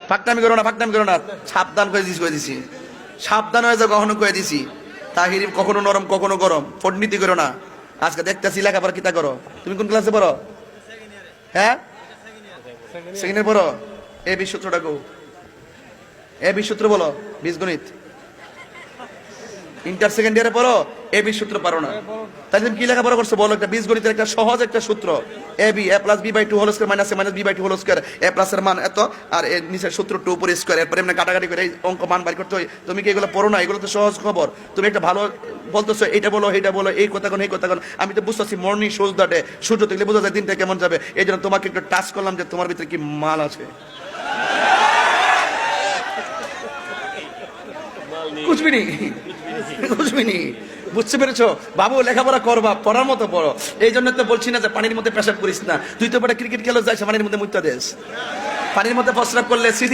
ফাঁকনামি করো না, সাবধান করে দিছি সাবধান হয়ে যাও, কখনো করে দিছি। তাহির কখনো নরম কখনো গরম, ফটনীতি করো না। আজকে দেখতেছি লেখাপড়া কিতা করো। তুমি কোন ক্লাসে পড়ো? হ্যাঁ, সেকেন্ড ইয়ার পড়ো। এ বি সূত্রটা গো, এ বি সূত্র বলো, বীজগণিত। ইন্টার সেকেন্ড ইয়ারে পড়ো, এ বি সূত্র পারো না, তাহলে তুমি কি লেখাপড়া করছো বলো? একটা বীজগণিতের একটা সহজ একটা সূত্র, A B A plus B by two whole square minus A minus B by two whole square, A plus এর মান এত আর এর নিচের সূত্র টু উপরে স্কয়ার, এরপরে এমনি কাটাকাটি করে এই অঙ্ক মান বাই করতে হয়। তুমি কি এগুলো পড়ো না? এগুলো তো সহজ খবর। তুমি একটা ভালো বলতেছো, এটা বলো এইটা বলো, এই কথা কোন এই কথা কোন। আমি তো বুঝতেছি মর্নিং শোজ দ্যাটে সূর্য দেখলে বোঝা যায় দিনটা কেমন যাবে। এই জন্য তোমাকে একটু টাচ করলাম যে তোমার ভিতরে কি মাল আছে। বুঝবিনি, বুঝতে পেরেছো বাবু? লেখাপড়া করবা, পড়ার মতো পড়ো। এই জন্য তো বলছি না যে পানির মধ্যে পেশাব করিস না। তুই তো বড় ক্রিকেট খেলো, যাইছে পানির মধ্যে মুত্তা দেশ। পানির মধ্যে প্রস্রাব করলে